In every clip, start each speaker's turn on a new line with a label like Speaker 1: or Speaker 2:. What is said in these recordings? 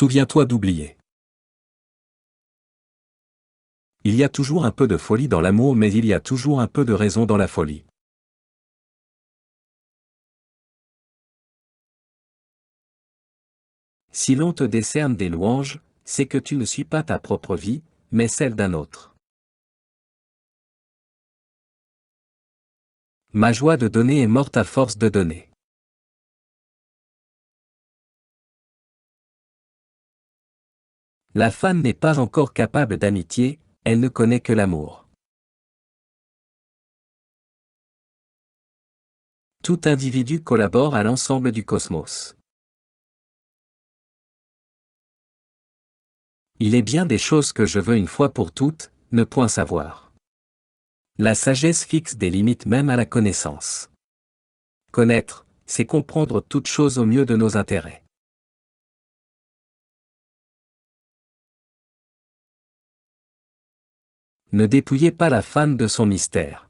Speaker 1: Souviens-toi d'oublier. Il y a toujours un peu de folie dans l'amour, mais il y a toujours un peu de raison dans la folie. Si l'on te décerne des louanges, c'est que tu ne suis pas ta propre vie, mais celle d'un autre. Ma joie de donner est morte à force de donner. La femme n'est pas encore capable d'amitié, elle ne connaît que l'amour. Tout individu collabore à l'ensemble du cosmos. Il est bien des choses que je veux une fois pour toutes, ne point savoir. La sagesse fixe des limites même à la connaissance. Connaître, c'est comprendre toute chose au mieux de nos intérêts. Ne dépouillez pas la femme de son mystère.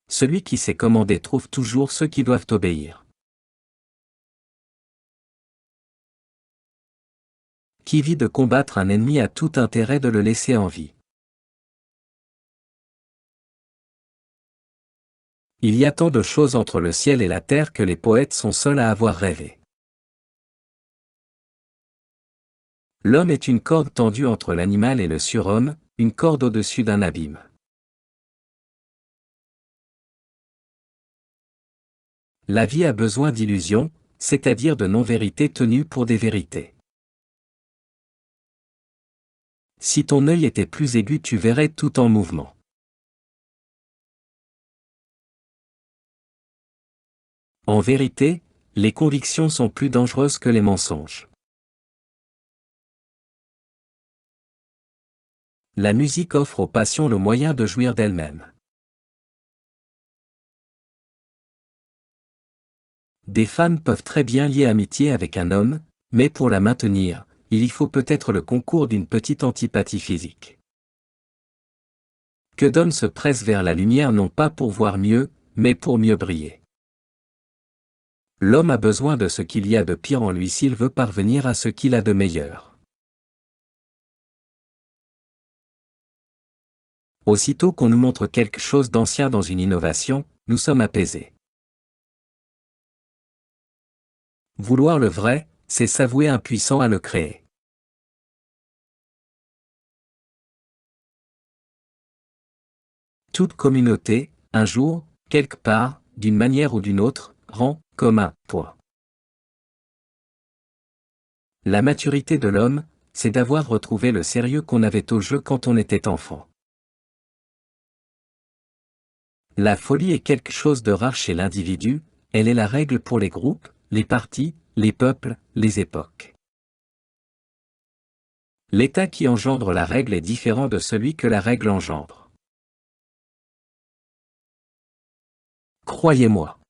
Speaker 1: Celui qui sait commander trouve toujours ceux qui doivent obéir. Qui vit de combattre un ennemi a tout intérêt de le laisser en vie. Il y a tant de choses entre le ciel et la terre que les poètes sont seuls à avoir rêvé. L'homme est une corde tendue entre l'animal et le surhomme, une corde au-dessus d'un abîme. La vie a besoin d'illusions, c'est-à-dire de non-vérités tenues pour des vérités. Si ton œil était plus aigu, tu verrais tout en mouvement. En vérité, les convictions sont plus dangereuses que les mensonges. La musique offre aux passions le moyen de jouir d'elles-mêmes. Des femmes peuvent très bien lier amitié avec un homme, mais pour la maintenir, il y faut peut-être le concours d'une petite antipathie physique. Que d'hommes se pressent vers la lumière non pas pour voir mieux, mais pour mieux briller. L'homme a besoin de ce qu'il y a de pire en lui s'il veut parvenir à ce qu'il a de meilleur. Aussitôt qu'on nous montre quelque chose d'ancien dans une innovation, nous sommes apaisés. Vouloir le vrai, c'est s'avouer impuissant à le créer. Toute communauté, un jour, quelque part, d'une manière ou d'une autre, rend commun, point. La maturité de l'homme, c'est d'avoir retrouvé le sérieux qu'on avait au jeu quand on était enfant. La folie est quelque chose de rare chez l'individu, elle est la règle pour les groupes, les partis, les peuples, les époques. L'état qui engendre la règle est différent de celui que la règle engendre. Croyez-moi.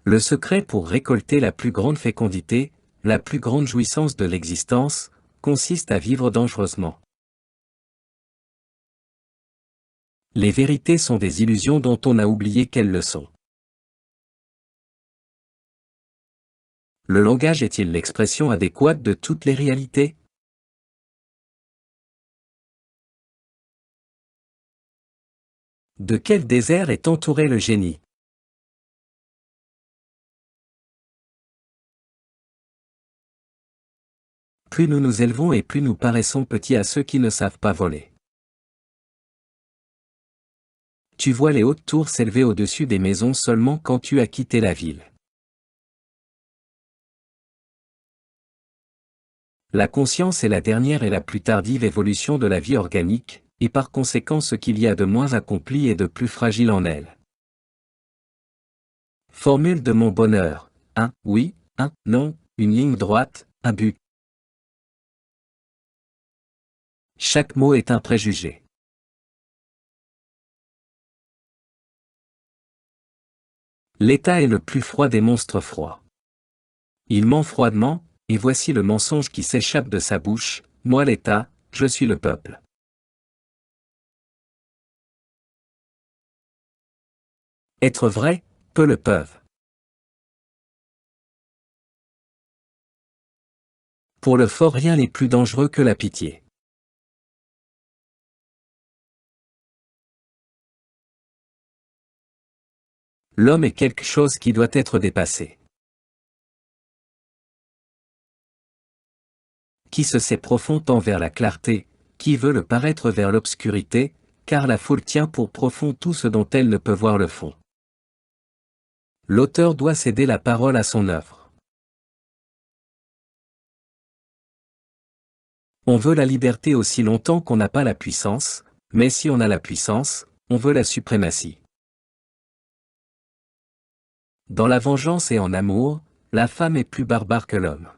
Speaker 1: Le secret pour récolter la plus grande fécondité, la plus grande jouissance de l'existence, consiste à vivre dangereusement. Les vérités sont des illusions dont on a oublié qu'elles le sont. Le langage est-il l'expression adéquate de toutes les réalités? De quel désert est entouré le génie? Plus nous nous élevons et plus nous paraissons petits à ceux qui ne savent pas voler. Tu vois les hautes tours s'élever au-dessus des maisons seulement quand tu as quitté la ville. La conscience est la dernière et la plus tardive évolution de la vie organique, et par conséquent ce qu'il y a de moins accompli et de plus fragile en elle. Formule de mon bonheur, un oui, un non, une ligne droite, un but. Chaque mot est un préjugé. L'état est le plus froid des monstres froids. Il ment froidement, et voici le mensonge qui s'échappe de sa bouche, moi l'État, je suis le peuple. Être vrai, peu le peuvent. Pour le fort rien n'est plus dangereux que la pitié. L'homme est quelque chose qui doit être dépassé. Qui se sait profond tend vers la clarté, qui veut le paraître vers l'obscurité, car la foule tient pour profond tout ce dont elle ne peut voir le fond. L'auteur doit céder la parole à son œuvre. On veut la liberté aussi longtemps qu'on n'a pas la puissance, mais si on a la puissance, on veut la suprématie. Dans la vengeance et en amour, la femme est plus barbare que l'homme.